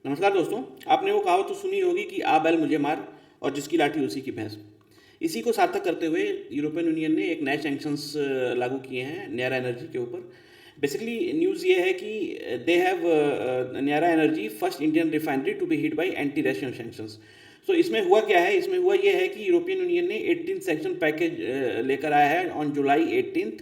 नमस्कार दोस्तों। आपने वो कहावत तो सुनी होगी कि आ बैल मुझे मार और जिसकी लाठी उसी की भैंस। इसी को सार्थक करते हुए यूरोपियन यूनियन ने एक नए सैंक्शंस लागू किए हैं न्यारा एनर्जी के ऊपर। बेसिकली न्यूज़ ये है कि they have Nayara energy first Indian refinery to be hit by anti Russian sanctions. So इसमें हुआ क्या है, इसमें हुआ ये है कि यूरोपियन यूनियन ने 18 सैंक्शन पैकेज लेकर आया है ऑन जुलाई 18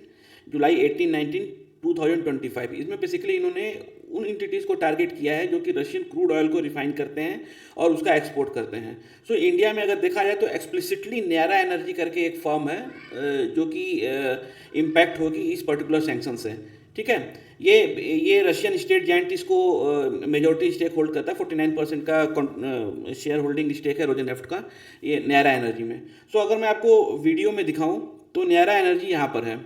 2025। इसमें बेसिकली इन्होंने उन इंटिटीज़ को टारगेट किया है जो कि रशियन क्रूड ऑयल को रिफाइन करते हैं और उसका एक्सपोर्ट करते हैं। सो इंडिया में अगर देखा जाए तो एक्सप्लिसिटली न्यारा एनर्जी करके एक फर्म है जो कि इम्पैक्ट होगी इस पर्टिकुलर सैंक्शन से। ठीक है। ये रशियन स्टेट जायंट इसको मेजोरिटी स्टेक होल्ड करता है, 49% का शेयर होल्डिंग स्टेक है रोजनेफ्ट का ये न्यारा एनर्जी में। सो अगर मैं आपको वीडियो में दिखाऊं तो न्यारा एनर्जी यहाँ पर है।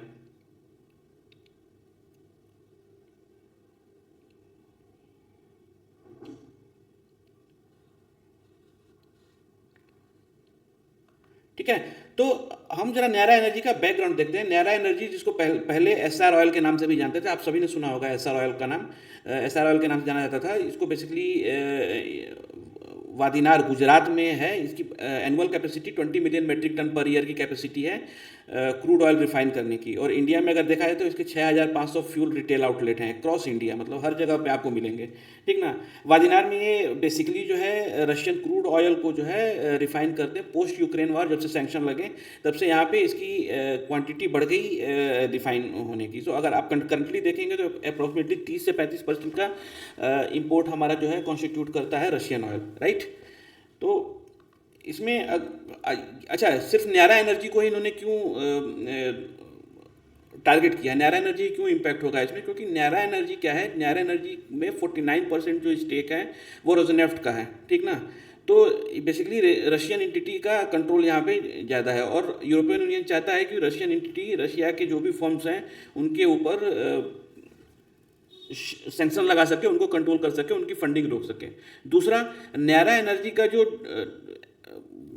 ठीक है। तो हम जरा न्यारा एनर्जी का बैकग्राउंड देखते हैं। न्यारा एनर्जी जिसको पहले एसआर ऑयल के नाम से भी जानते थे, आप सभी ने सुना होगा एसआर ऑयल का नाम। एसआर ऑयल के नाम से जाना जाता था इसको। बेसिकली वादीनार गुजरात में है। इसकी annual capacity 20 million metric tonne per year की कैपेसिटी है क्रूड ऑयल रिफाइन करने की। और इंडिया में अगर देखा जाए तो इसके 6500 फ्यूल रिटेल आउटलेट हैं क्रॉस इंडिया, मतलब हर जगह पे आपको मिलेंगे। ठीक ना। वादीनार में ये बेसिकली जो है रशियन क्रूड ऑयल को जो है रिफाइन करते हैं। पोस्ट यूक्रेन वार जब से सैंक्शन लगे तब से यहाँ पे इसकी क्वांटिटी बढ़ गई रिफाइन होने की। सो अगर आप करंटली देखेंगे तो अप्रोक्सीमेटली 30 से 35% का इम्पोर्ट हमारा जो है कॉन्स्टिट्यूट करता है रशियन ऑयल, राइट। तो इसमें अच्छा, सिर्फ न्यारा एनर्जी को ही इन्होंने क्यों टारगेट किया, न्यारा एनर्जी क्यों इम्पैक्ट होगा इसमें? क्योंकि न्यारा एनर्जी क्या है, न्यारा एनर्जी में 49% जो स्टेक है वो रोजनेफ्ट का है। ठीक ना। तो बेसिकली रशियन एंटिटी का कंट्रोल यहाँ पे ज़्यादा है और यूरोपियन यूनियन चाहता है कि रशियन एंटिटी रशिया के जो भी फर्म्स हैं उनके ऊपर सैंक्शन लगा सके, उनको कंट्रोल कर सके, उनकी फंडिंग रोक सके। दूसरा, न्यारा एनर्जी का जो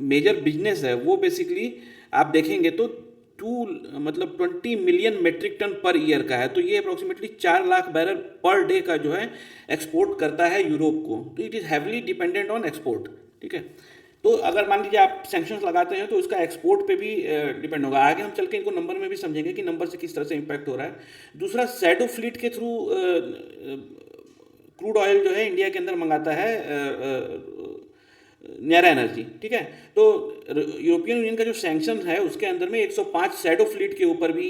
मेजर बिजनेस है वो बेसिकली आप देखेंगे तो 20 million metric tonne per year का है। तो ये approximately 4 lakh barrel per day का जो है एक्सपोर्ट करता है यूरोप को। तो it is heavily dependent on export. ठीक है। तो अगर मान लीजिए आप सैंक्शंस लगाते हैं तो इसका एक्सपोर्ट पे भी डिपेंड होगा। आगे हम चल के इनको नंबर में भी समझेंगे कि नंबर से किस तरह से इम्पैक्ट हो रहा है। दूसरा, सैडो फ्लीट के थ्रू क्रूड ऑयल जो है इंडिया के अंदर मंगाता है न्यारा एनर्जी। ठीक है। तो यूरोपियन यूनियन का जो सैंक्शन है उसके अंदर में 105 सैडो फ्लीट के ऊपर भी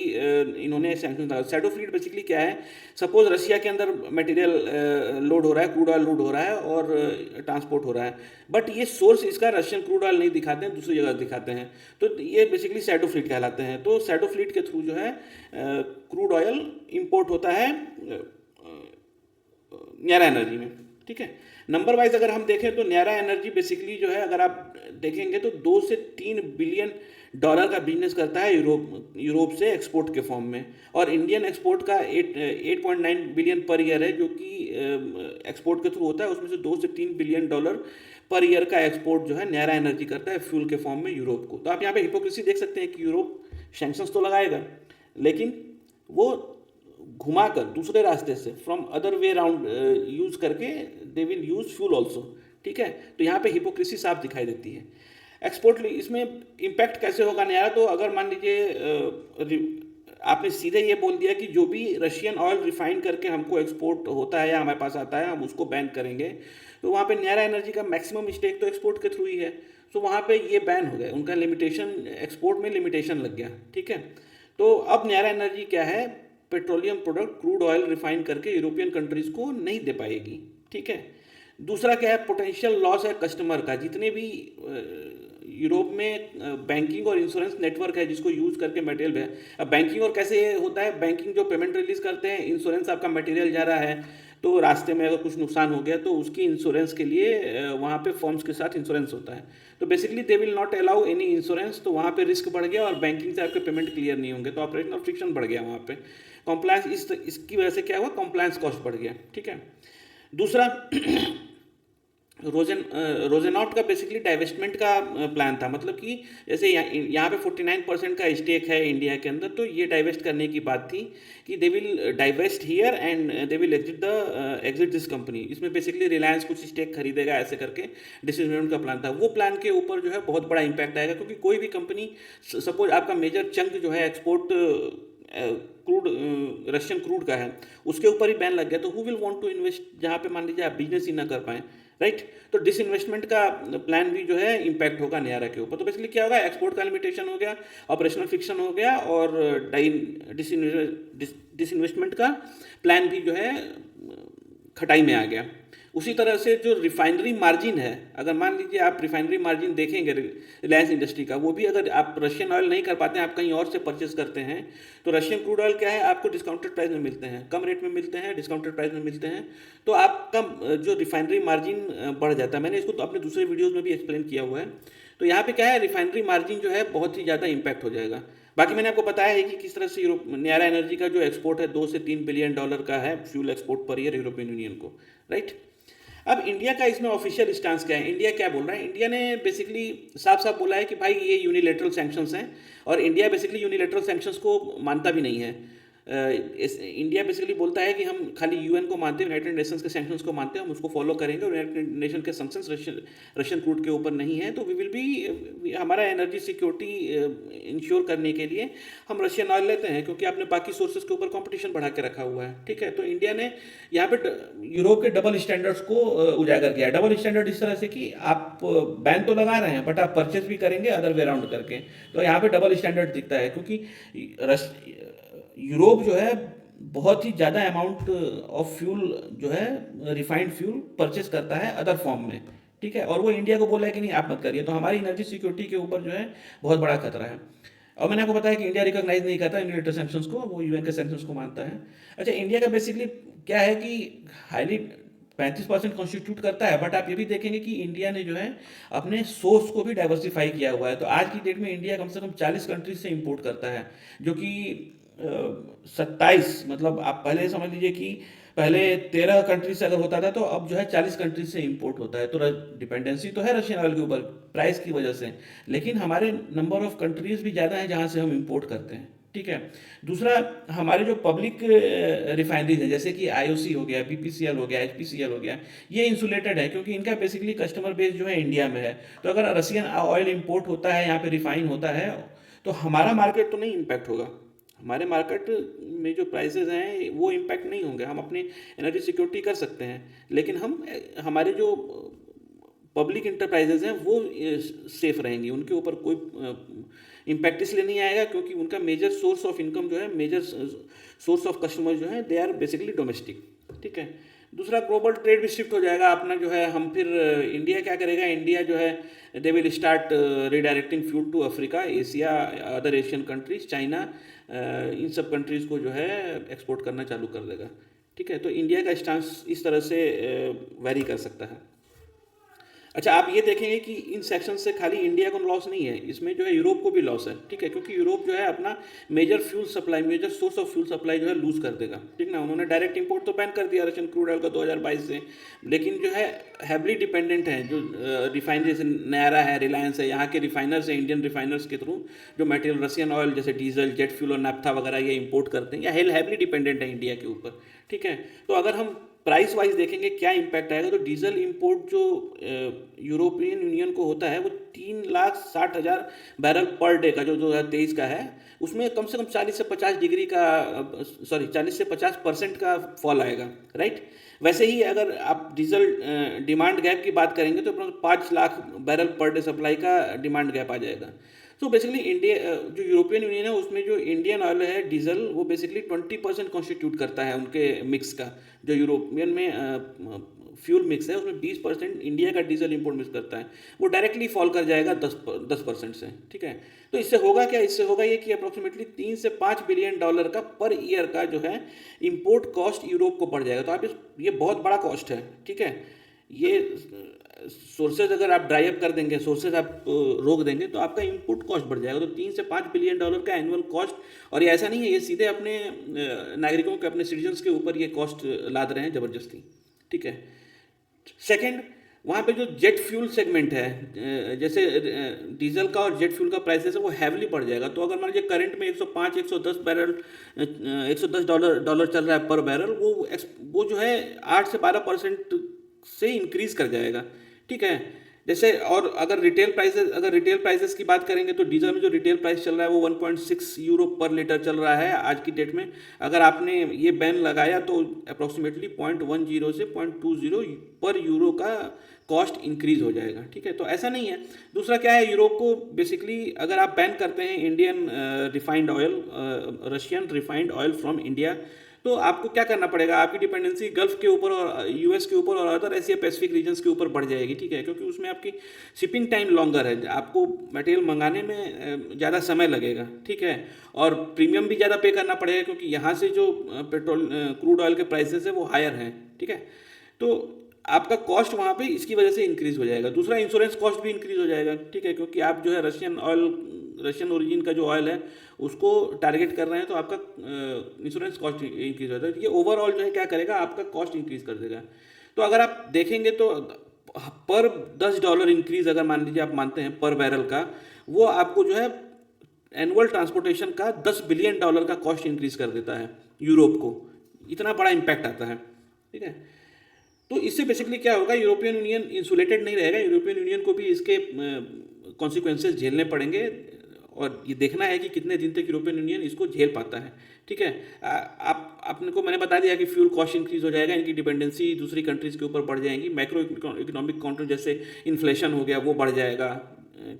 इन्होंने सैंक्शन लगा। सैडो फ्लीट बेसिकली क्या है, सपोज रशिया के अंदर मटेरियल लोड हो रहा है, क्रूड ऑयल लोड हो रहा है और ट्रांसपोर्ट हो रहा है, बट ये सोर्स इसका रशियन क्रूड ऑयल नहीं दिखाते हैं, दूसरी जगह दिखाते हैं। तो ये बेसिकली सैडो फ्लीट कहलाते हैं। तो सैडो फ्लीट के थ्रू जो है क्रूड ऑयल इंपोर्ट होता है न्यारा एनर्जी में। ठीक है। नंबर वाइज अगर हम देखें तो न्यारा एनर्जी बेसिकली जो है अगर आप देखेंगे तो 2 से 3 बिलियन डॉलर का बिजनेस करता है यूरोप से एक्सपोर्ट के फॉर्म में। और इंडियन एक्सपोर्ट का 8.9 बिलियन पर ईयर है जो कि एक्सपोर्ट के थ्रू होता है। उसमें से 2 से 3 बिलियन डॉलर पर ईयर का एक्सपोर्ट जो है न्यारा एनर्जी करता है फ्यूल के फॉर्म में यूरोप को। तो आप यहाँ पे हिपोक्रेसी देख सकते हैं कि यूरोप सैंक्शंस तो लगाएगा लेकिन वो घुमाकर दूसरे रास्ते से from other way round use करके they will use fuel also. ठीक है। तो यहाँ पे हिपोक्रेसी साफ दिखाई देती है। एक्सपोर्ट इसमें इम्पैक्ट कैसे होगा नया? तो अगर मान लीजिए आपने सीधे ये बोल दिया कि जो भी रशियन ऑयल रिफाइन करके हमको एक्सपोर्ट होता है या हमारे पास आता है हम उसको बैन करेंगे, तो वहाँ पे न्यारा एनर्जी का मैक्सिमम स्टेक तो एक्सपोर्ट के थ्रू ही है। तो वहाँ पे ये बैन हो गया, उनका लिमिटेशन, एक्सपोर्ट में लिमिटेशन लग गया। ठीक है। तो अब न्यारा एनर्जी क्या है, petroleum product crude oil refine करके यूरोपियन कंट्रीज को नहीं दे पाएगी। ठीक है। दूसरा क्या है, पोटेंशियल लॉस है कस्टमर का। जितने भी यूरोप में बैंकिंग और इंश्योरेंस नेटवर्क है जिसको यूज करके मटेरियल है। अब बैंकिंग और कैसे होता है, बैंकिंग जो पेमेंट रिलीज करते हैं, इंश्योरेंस आपका मटेरियल जा रहा है तो रास्ते में अगर कुछ नुकसान हो गया तो उसकी इंश्योरेंस के लिए वहाँ पे फर्म्स के साथ इंश्योरेंस होता है। तो basically they will not allow any insurance. तो वहाँ पे रिस्क बढ़ गया और बैंकिंग से आपके पेमेंट क्लियर नहीं होंगे तो ऑपरेशनल फ्रिक्शन बढ़ गया वहाँ पे। कॉम्प्लायंस इसकी वजह से क्या हुआ, कॉम्प्लायंस कॉस्ट बढ़ गया। ठीक है। दूसरा रोजेनॉट का बेसिकली डाइवेस्टमेंट का प्लान था, मतलब कि जैसे यहाँ पे 49% का स्टेक है इंडिया के अंदर, तो ये डाइवेस्ट करने की बात थी कि they will divest here and they will exit this company. इसमें बेसिकली रिलायंस कुछ स्टेक खरीदेगा, ऐसे करके डिसइन्वेस्टमेंट का प्लान था। वो प्लान के ऊपर जो है बहुत बड़ा इंपैक्ट आएगा, क्योंकि कोई भी कंपनी, सपोज आपका मेजर चंक जो है एक्सपोर्ट क्रूड, रशियन क्रूड का है, उसके ऊपर ही बैन लग गया, तो who will want to invest जहाँ पे मान लीजिए आप बिजनेस ही ना कर पाएँ, राइट। तो डिसइन्वेस्टमेंट का प्लान भी जो है इम्पैक्ट होगा नियारा के ऊपर। तो बेसिकली क्या होगा, एक्सपोर्ट का लिमिटेशन हो गया, ऑपरेशनल फिक्शन हो गया, और डिसइन्वेस्टमेंट का प्लान भी जो है खटाई में आ गया। उसी तरह से जो रिफाइनरी मार्जिन है, अगर मान लीजिए आप रिफाइनरी मार्जिन देखेंगे रिलायंस इंडस्ट्री का, वो भी अगर आप रशियन ऑयल नहीं कर पाते हैं, आप कहीं और से परचेस करते हैं, तो रशियन क्रूड ऑयल क्या है, आपको डिस्काउंटेड प्राइस में मिलते हैं, कम रेट में मिलते हैं, डिस्काउंटेड प्राइस में मिलते हैं, तो आपका जो रिफाइनरी मार्जिन बढ़ जाता है। मैंने इसको तो अपने दूसरे वीडियोज़ में भी एक्सप्लेन किया हुआ है। तो यहाँ पे क्या है, रिफाइनरी मार्जिन जो है बहुत ही ज़्यादा इंपैक्ट हो जाएगा। बाकी मैंने आपको बताया है कि किस तरह से यूरोप नियारा एनर्जी का जो एक्सपोर्ट है 2 से 3 बिलियन डॉलर का है, fuel export per year European union को, राइट। अब इंडिया का इसमें ऑफिशियल स्टांस क्या है, इंडिया क्या बोल रहा है? इंडिया ने बेसिकली साफ साफ बोला है कि भाई ये यूनिलेटरल सैंक्शंस हैं, और इंडिया बेसिकली यूनिलेटरल सैंक्शंस को मानता भी नहीं है। इंडिया बेसिकली बोलता है कि हम खाली यूएन को मानते हैं, यूनाइटेड नेशंस के सैंक्शंस को मानते हैं, हम उसको फॉलो करेंगे, और यूनाइटेड नेशन के सैंक्शंस रशियन क्रूड के ऊपर नहीं है, तो वी विल बी, हमारा एनर्जी सिक्योरिटी इंश्योर करने के लिए हम रशियन ऑयल लेते हैं, क्योंकि आपने बाकी सोर्सेज के ऊपर कंपटीशन बढ़ा के रखा हुआ है, ठीक है। तो इंडिया ने यहाँ पे यूरोप के डबल स्टैंडर्ड्स को उजागर किया। डबल स्टैंडर्ड इस तरह से कि आप बैन तो लगा रहे हैं, बट आप परचेज भी करेंगे अदर वे राउंड करके, तो यहाँ पे डबल स्टैंडर्ड दिखता है, क्योंकि यूरोप जो है बहुत ही ज़्यादा अमाउंट ऑफ फ्यूल जो है रिफाइंड फ्यूल परचेस करता है अदर फॉर्म में, ठीक है। और वो इंडिया को बोला है कि नहीं आप मत करिए, तो हमारी एनर्जी सिक्योरिटी के ऊपर जो है बहुत बड़ा खतरा है। और मैंने आपको बताया कि इंडिया रिकॉग्नाइज नहीं करता यूनिलेटरल सैंक्शंस को, वो यूएन के सैंक्शंस को मानता है। अच्छा, इंडिया का बेसिकली क्या है कि हाईली 35% कॉन्स्टिट्यूट करता है, बट आप ये भी देखेंगे कि इंडिया ने जो है अपने सोर्स को भी डाइवर्सिफाई किया हुआ है। तो आज की डेट में इंडिया कम से कम 40 कंट्रीज से इंपोर्ट करता है, जो कि 27, मतलब आप पहले समझ लीजिए कि पहले 13 कंट्रीज से अगर होता था, तो अब जो है 40 कंट्रीज से इंपोर्ट होता है। तो डिपेंडेंसी तो है रशियन ऑयल के ऊपर प्राइस की वजह से, लेकिन हमारे नंबर ऑफ कंट्रीज भी ज़्यादा हैं जहाँ से हम इंपोर्ट करते हैं, ठीक है। दूसरा, हमारे जो पब्लिक रिफाइनरीज है, जैसे कि आईओसी हो गया, बीपीसीएल हो गया, एचपीसीएल हो गया, ये इंसुलेटेड है, क्योंकि इनका बेसिकली कस्टमर बेस जो है इंडिया में है। तो अगर रशियन ऑयल इंपोर्ट होता है, यहाँ पे रिफाइन होता है, तो हमारा मार्केट तो नहीं इम्पैक्ट होगा, हमारे मार्केट में जो प्राइसेस हैं वो इम्पैक्ट नहीं होंगे, हम अपनी एनर्जी सिक्योरिटी कर सकते हैं, लेकिन हम हमारे जो पब्लिक इंटरप्राइजेज हैं वो सेफ रहेंगी, उनके ऊपर कोई इम्पैक्ट इसलिए नहीं आएगा क्योंकि उनका मेजर सोर्स ऑफ इनकम जो है, मेजर सोर्स ऑफ कस्टमर जो है, दे आर बेसिकली डोमेस्टिक, ठीक है। दूसरा, ग्लोबल ट्रेड भी शिफ्ट हो जाएगा अपना जो है, हम फिर इंडिया क्या करेगा, इंडिया जो है they will start redirecting fuel to Africa, Asia, other Asian countries, China, इन सब कंट्रीज़ को जो है एक्सपोर्ट करना चालू कर देगा, ठीक है। तो इंडिया का स्टांस इस तरह से वेरी कर सकता है। अच्छा, आप ये देखेंगे कि इन सेक्शन से खाली इंडिया को लॉस नहीं है, इसमें जो है यूरोप को भी लॉस है, ठीक है, क्योंकि यूरोप जो है अपना major fuel supply, major source of fuel supply जो है लूज कर देगा, ठीक ना। उन्होंने डायरेक्ट इंपोर्ट तो बैन कर दिया रशियन क्रूड ऑयल का 2022 से, लेकिन जो है हैवली डिपेंडेंट है, जो रिफाइनरी जैसे नयारा है, रिलायंस है, यहाँ के रिफाइनर्स हैं, इंडियन रिफाइनर्स के थ्रू जो मटेरियल रशियन ऑयल जैसे डीजल, जेट फ्यूल और नैफ्था वगैरह ये इंपोर्ट करते हैं, या हैवली डिपेंडेंट है इंडिया के ऊपर, ठीक है। तो अगर हम प्राइस वाइज देखेंगे क्या इम्पैक्ट आएगा, तो डीजल इंपोर्ट जो यूरोपियन यूनियन को होता है वो 3,60,000 बैरल पर डे का जो 2023 का है, उसमें कम से कम 40 से 50 डिग्री का 40 से 50% का फॉल आएगा, राइट। वैसे ही अगर आप डीजल डिमांड गैप की बात करेंगे तो 5 lakh barrel per day supply का डिमांड गैप आ जाएगा। तो बेसिकली इंडिया जो यूरोपियन यूनियन है उसमें जो इंडियन ऑयल है डीजल, वो बेसिकली 20% कॉन्स्टिट्यूट करता है उनके मिक्स का, जो यूरोपियन में फ्यूल मिक्स है उसमें 20% इंडिया का डीजल इंपोर्ट मिक्स करता है, वो डायरेक्टली फॉल कर जाएगा 10% से, ठीक है। तो इससे होगा क्या, इससे होगा ये कि अप्रोक्सीमेटली 3 से 5 बिलियन डॉलर का पर ईयर का जो है इंपोर्ट कॉस्ट यूरोप को पड़ जाएगा। तो आप ये बहुत बड़ा कॉस्ट है, ठीक है। ये सोर्सेज अगर आप ड्राई अप कर देंगे, सोर्सेज आप रोक देंगे, तो आपका इनपुट कॉस्ट बढ़ जाएगा। तो 3 से 5 बिलियन डॉलर का एनुअल कॉस्ट, और ये ऐसा नहीं है, ये सीधे अपने नागरिकों के, अपने सिटीजन्स के ऊपर ये कॉस्ट लाद रहे हैं ज़बरदस्ती, ठीक है। सेकंड, वहाँ पे जो जेट फ्यूल सेगमेंट है, जैसे डीजल का और जेट फ्यूल का प्राइसेस है वो हैवली बढ़ जाएगा। तो अगर मान लीजिए करंट में 105 110 बैरल, $110 चल रहा है पर बैरल, वो जो है 8 से 12% से इंक्रीज कर जाएगा। ठीक है। जैसे और अगर रिटेल प्राइसेस की बात करेंगे तो डीजल में जो रिटेल प्राइस चल रहा है वो 1.6 यूरो पर लीटर चल रहा है आज की डेट में। अगर आपने ये बैन लगाया तो अप्रोक्सीमेटली 0.10 से 0.20 पर यूरो का कॉस्ट इंक्रीज हो जाएगा। ठीक है, तो ऐसा नहीं है। दूसरा क्या है, यूरोप को बेसिकली अगर आप बैन करते हैं Indian refined oil, Russian refined oil from India, तो आपको क्या करना पड़ेगा, आपकी डिपेंडेंसी गल्फ के ऊपर और यूएस के ऊपर और अदर एशिया पैसिफिक रीजन्स के ऊपर बढ़ जाएगी। ठीक है, क्योंकि उसमें आपकी शिपिंग टाइम लॉन्गर है, आपको मटेरियल मंगाने में ज़्यादा समय लगेगा। ठीक है, और प्रीमियम भी ज़्यादा पे करना पड़ेगा क्योंकि यहाँ से जो पेट्रोल क्रूड ऑयल के प्राइसेस है वो हायर हैं। ठीक है, तो आपका कॉस्ट वहाँ पे इसकी वजह से इंक्रीज हो जाएगा। दूसरा, इंश्योरेंस कॉस्ट भी इंक्रीज हो जाएगा। ठीक है, क्योंकि आप जो है रशियन ओरिजिन का जो ऑयल है उसको टारगेट कर रहे हैं, तो आपका इंश्योरेंस कॉस्ट इंक्रीज हो जाएगा। ये ओवरऑल जो है क्या करेगा, आपका कॉस्ट इंक्रीज कर देगा। तो अगर आप देखेंगे तो पर $10 इंक्रीज अगर मान लीजिए आप मानते हैं पर बैरल का, वो आपको जो है एनुअल ट्रांसपोर्टेशन का $10 बिलियन का कॉस्ट इंक्रीज कर देता है यूरोप को। इतना बड़ा इम्पैक्ट आता है। ठीक है, तो इससे बेसिकली क्या होगा, यूरोपियन यूनियन इंसुलेटेड नहीं रहेगा, यूरोपियन यूनियन को भी इसके कॉन्सिक्वेंसेस झेलने पड़ेंगे और ये देखना है कि कितने दिन तक यूरोपियन यूनियन इसको झेल पाता है। ठीक है, आप आपने को मैंने बता दिया कि फ्यूल कॉस्ट इंक्रीज हो जाएगा, इनकी डिपेंडेंसी दूसरी कंट्रीज के ऊपर बढ़ जाएंगी, मैक्रो इकोनॉमिक काउंटर जैसे इन्फ्लेशन हो गया वो बढ़ जाएगा।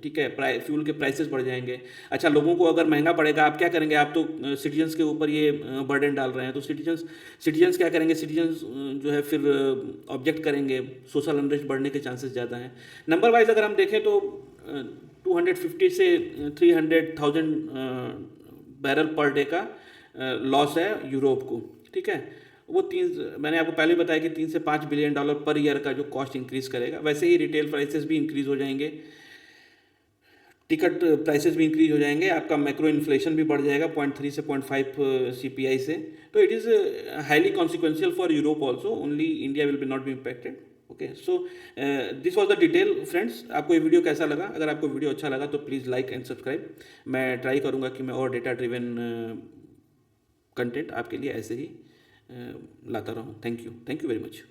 ठीक है, फ्यूल के प्राइसेस बढ़ जाएंगे। अच्छा, लोगों को अगर महंगा पड़ेगा, आप क्या करेंगे, आप तो सिटीजन्स के ऊपर ये बर्डन डाल रहे हैं, तो सिटीजन्स क्या करेंगे, सिटीजन्स जो है फिर ऑब्जेक्ट करेंगे, सोशल अनरेस्ट बढ़ने के चांसेस ज़्यादा हैं। नंबर वाइज अगर हम देखें तो 250 से 300,000 बैरल पर डे का लॉस है यूरोप को। ठीक है, वो मैंने आपको पहले बताया कि $3 से $5 बिलियन पर ईयर का जो कॉस्ट इंक्रीज करेगा। वैसे ही रिटेल प्राइसेस भी इंक्रीज हो जाएंगे, टिकट प्राइसेस भी इंक्रीज हो जाएंगे, आपका मैक्रो इन्फ्लेशन भी बढ़ जाएगा 0.3 से 0.5 CPI से। तो it is highly consequential for Europe also, only India will be not be impacted. Okay, so this was the detail friends. आपको ये वीडियो कैसा लगा? अगर आपको वीडियो अच्छा लगा तो प्लीज़ लाइक एंड सब्सक्राइब। मैं ट्राई करूँगा कि मैं और डेटा ड्रिवन कंटेंट आपके लिए ऐसे ही लाता रहूँ। Thank you very much.